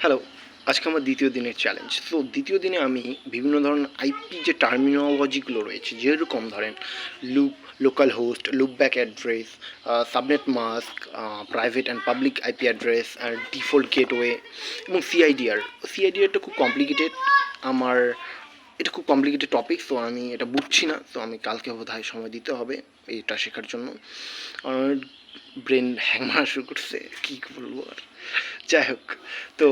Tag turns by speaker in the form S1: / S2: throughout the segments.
S1: Hello, আজকে আমার দ্বিতীয় দিনের চ্যালেঞ্জ। সো দ্বিতীয় দিনে আমি বিভিন্ন ধরনের আইপি যে টার্মিনোলজিগুলো রয়েছে, যেরকম ধরেন local host, loopback address, subnet mask, private and public IP address, আর ডিফল্ট গেটওয়ে এবং সিআইডিআরটা খুব কমপ্লিকেটেড। আমার এটা খুব কমপ্লিকেটেড টপিক, সো আমি এটা বুঝছি না। তো আমি কালকে বোধহয় সময় দিতে হবে এটা শেখার জন্য। আমার ব্রেন হ্যাং মারা শুরু করছে, কী বলবো আর। যাই হোক, তো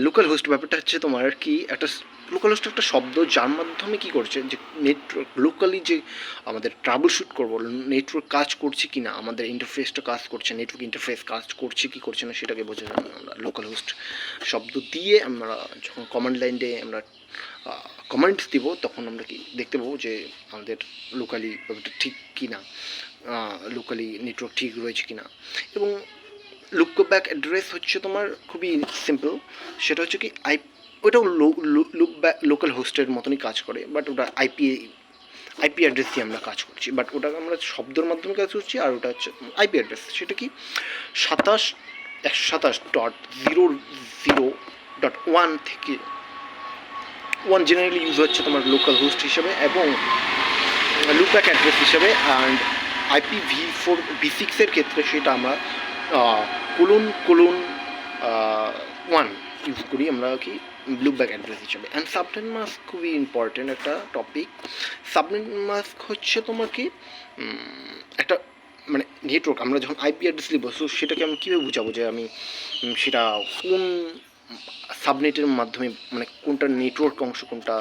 S1: লোকাল হোস্ট ব্যাপারটা হচ্ছে তোমার কি একটা লোকাল হোস্ট একটা শব্দ যার মাধ্যমে কি করছে যে নেটওয়ার্ক লোকালি যে আমাদের ট্রাবল শুট করবো, নেটওয়ার্ক কাজ করছে কি না, আমাদের ইন্টারফেসটা কাজ করছে, নেটওয়ার্ক ইন্টারফেস কাজ করছে কি করছে না সেটাকে বোঝার জন্য আমরা লোকাল হোস্ট শব্দ দিয়ে আমরা যখন কমান্ড লাইনে আমরা কমান্ডস দিব তখন আমরা কি দেখতে পাবো যে আমাদের লোকালি ব্যাপারটা ঠিক কি না, লোকালি নেটওয়ার্ক ঠিক রয়েছে কি না। এবং লুপ ব্যাক অ্যাড্রেস হচ্ছে তোমার খুবই সিম্পল, সেটা হচ্ছে কি ওটাও লুপ ব্যাক লোকাল হোস্টের মতনই কাজ করে, বাট ওটা আইপি অ্যাড্রেস দিয়ে আমরা কাজ করছি, বাট ওটা আমরা শব্দের মাধ্যমে কাজ করছি। আর ওটা হচ্ছে আইপি অ্যাড্রেস, সেটা কি 127.100.0.1 থেকে 1 জেনারেলি ইউজ হচ্ছে তোমার লোকাল হোস্ট হিসেবে এবং লুপ ব্যাক অ্যাড্রেস হিসেবে। অ্যান্ড IPv4v6 ক্ষেত্রে সেটা আমরা কোলন 1 ইউজ করি আমরা কি লুপ ব্যাক অ্যাড্রেস হিসেবে। অ্যান্ড সাবনেট মাস্ক খুবই ইম্পর্টেন্ট একটা টপিক। সাবনেট মাস্ক হচ্ছে তোমার কি একটা মানে নেটওয়ার্ক, আমরা যখন আইপি অ্যাড্রেস লিখবো সো সেটাকে আমি কীভাবে বোঝাবো যে আমি সেটা কোন সাবনেটের মাধ্যমে, মানে কোনটা নেটওয়ার্ক অংশ কোনটা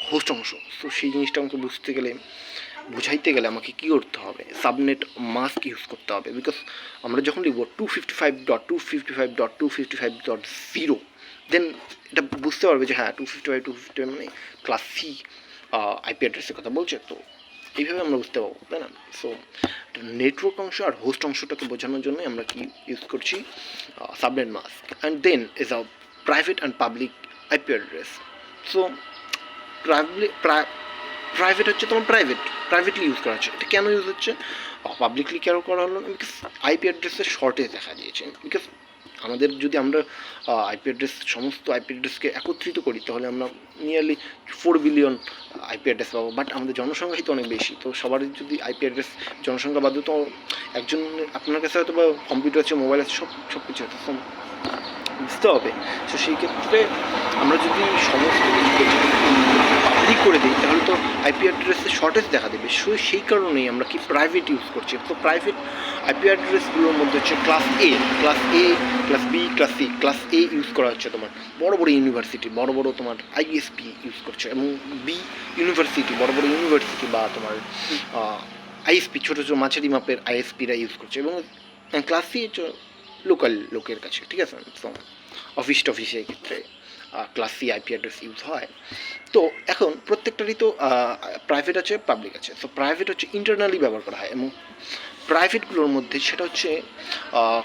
S1: হোস্ট অংশ। তো সেই জিনিসটা আমাকে বুঝাইতে গেলে আমাকে কী করতে হবে, সাবনেট মাস্ক ইউজ করতে হবে। বিকজ আমরা যখন লিখব 255.255.255.0 দেন এটা বুঝতে পারবে যে হ্যাঁ 255 মানে ক্লাস সি আইপি অ্যাড্রেসের কথা বলছে। তো এইভাবে আমরা বুঝতে পারবো, তাই না? সো নেটওয়ার্ক অংশ আর হোস্ট অংশটাকে বোঝানোর জন্য আমরা কি ইউজ করছি subnet mask. And then is a private and public IP address. So private হচ্ছে তোমার প্রাইভেটলি ইউজ করা হচ্ছে। এটা কেন ইউজ হচ্ছে, পাবলিকলি কেন করা হলো না? বিকজ আইপি অ্যাড্রেসের শর্টেজ দেখা দিয়েছে। বিকজ আমাদের যদি আমরা সমস্ত আইপি অ্যাড্রেসকে একত্রিত করি তাহলে আমরা নিয়ারলি 4 বিলিয়ন আইপি অ্যাড্রেস পাবো, বাট আমাদের জনসংখ্যাই তো অনেক বেশি। তো সবার যদি আইপি অ্যাড্রেস জনসংখ্যা বাদে তো একজন আপনার কাছে হয়তো বা কম্পিউটার আছে, মোবাইল আছে, সব কিছু আছে, বুঝতে হবে। তো সেই ক্ষেত্রে আমরা যদি সমস্ত পাবলিক করে দিই তাহলে তো আইপি অ্যাড্রেসের শর্টেজ দেখা দেবে। সেই কারণেই আমরা কি প্রাইভেট ইউজ করছি। তো প্রাইভেট আইপি অ্যাড্রেসগুলোর মধ্যে হচ্ছে class A, class B, class C. Class A use করা হচ্ছে তোমার বড় ইউনিভার্সিটি, বড় তোমার আইএসপি ইউজ করছে, এবং বি ইউনিভার্সিটি, বড় ইউনিভার্সিটি বা তোমার আইএসপি ছোটো মাঝারি মাপের আইএসপিরা ইউজ করছে, এবং ক্লাস সি হচ্ছে লোকাল লোকের কাছে, ঠিক আছে? তো অফিসের ক্ষেত্রে class C IP address use হয়। তো এখন প্রত্যেকটারই তো প্রাইভেট আছে, পাবলিক আছে। সো প্রাইভেট হচ্ছে ইন্টারনালি ব্যবহার করা হয়, এবং প্রাইভেটগুলোর মধ্যে সেটা হচ্ছে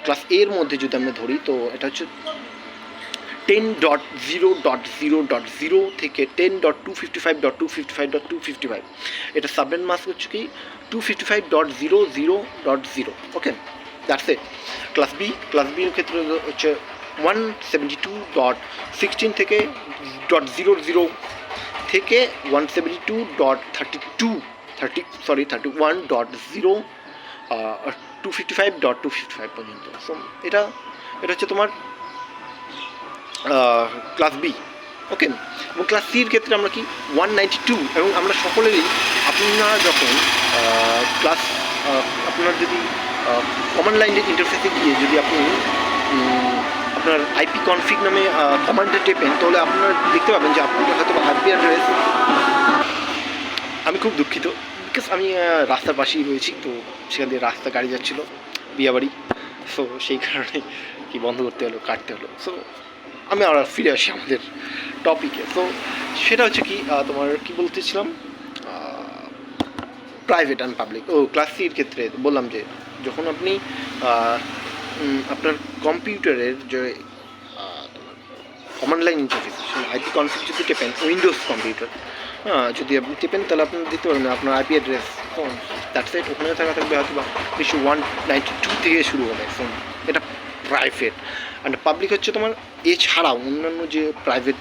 S1: ক্লাস এর মধ্যে যদি আমরা ধরি তো এটা হচ্ছে 10.0.0.0 থেকে 10.255.255.255। এটা সাবনেট মাস্ক হচ্ছে কি 255.0.0.0। ওকে, দ্যাটস ইট। ক্লাস বির ক্ষেত্রে হচ্ছে 172.16 থেকে .00 থেকে 172.31.0 255.255 পর্যন্ত। সো এটা হচ্ছে তোমার ক্লাস বি। ওকে, এবং ক্লাস সির ক্ষেত্রে আমরা কি 192, এবং আমরা সকলেরই আপনারা যখন আপনার যদি কমান্ড লাইনের ইন্টারফেসে গিয়ে যদি আপনি আপনার আইপি কনফিগ নামে কমান্ডে টেপেন তাহলে আপনারা দেখতে পাবেন যে আপনার হয়তো আইপি অ্যাড্রেস, আমি খুব দুঃখিত বিকজ আমি রাস্তার পাশেই রয়েছি, তো সেখান দিয়ে রাস্তা গাড়ি যাচ্ছিলো বিয়াবাড়ি, সো সেই কারণে কি বন্ধ করতে হলো, কাটতে হলো। সো আমি আবার ফিরে আসি আমাদের টপিকে। তো সেটা হচ্ছে কি তোমার কি বলতেছিলাম, প্রাইভেট অ্যান্ড পাবলিক। ক্লাস সির ক্ষেত্রে বললাম যে যখন আপনি আপনার কম্পিউটারের যে command line interface IP config যদি টেপেন, উইন্ডোজ কম্পিউটার যদি আপনি টেপেন তাহলে আপনি দেখতে পারবেন আপনার আইপি অ্যাড্রেস দ্যাটস ইট, ওখানে থাকবে হয়তো বা 192 থেকে শুরু হবে। এটা প্রাইভেট। অ্যান্ড পাবলিক হচ্ছে তোমার এছাড়াও অন্যান্য যে প্রাইভেট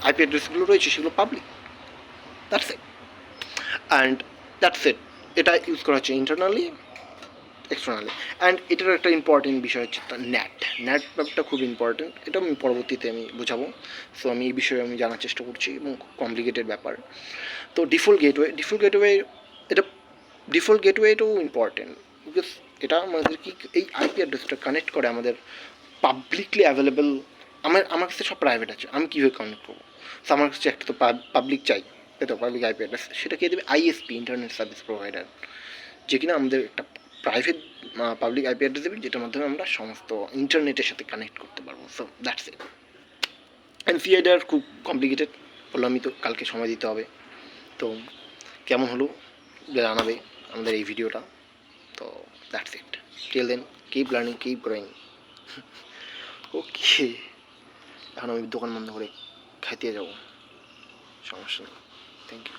S1: আইপি অ্যাড্রেসগুলো রয়েছে সেগুলো public. That's it and that's it. এটা ইউজ করা হচ্ছে ইন্টারনালি, এক্সটার্নালি। অ্যান্ড এটার একটা ইম্পর্টেন্ট বিষয় হচ্ছে ন্যাট ব্যাপারটা খুব ইম্পর্টেন্ট, এটা আমি পরবর্তীতে আমি বোঝাবো। সো আমি এই বিষয়ে আমি জানার চেষ্টা করছি এবং খুব কমপ্লিকেটেড ব্যাপার। তো ডিফল্ট গেটওয়েটাও ইম্পর্টেন্ট, বিকজ এটা আমাদের কি এই আইপি অ্যাড্রেসটা কানেক্ট করে আমাদের পাবলিকলি অ্যাভেলেবেল। আমার কাছে সব প্রাইভেট আছে, আমি কীভাবে কানেক্ট করবো? সো আমার কাছে একটা তো পাবলিক চাই, তাই তো পাবলিক আইপি অ্যাড্রেস। সেটা কে দেবে? আইএসপি, ইন্টারনেট সার্ভিস প্রোভাইডার, যে কিনা আমাদের একটা প্রাইভেট পাবলিক আইপি অ্যাড্রেস দেবে, যেটার মাধ্যমে আমরা সমস্ত ইন্টারনেটের সাথে কানেক্ট করতে পারবো। So that's it. অ্যান্ড সিআইডার খুব কমপ্লিকেটেড বললাম, আমি তো কালকে সময় দিতে হবে। তো কেমন হলো জানাবে আমাদের এই ভিডিওটা। তো that's it. Till then keep learning, keep growing. Okay, এখন আমি দোকান বন্ধ করে খাইতে যাবো, সমস্যা নেই। Thank you.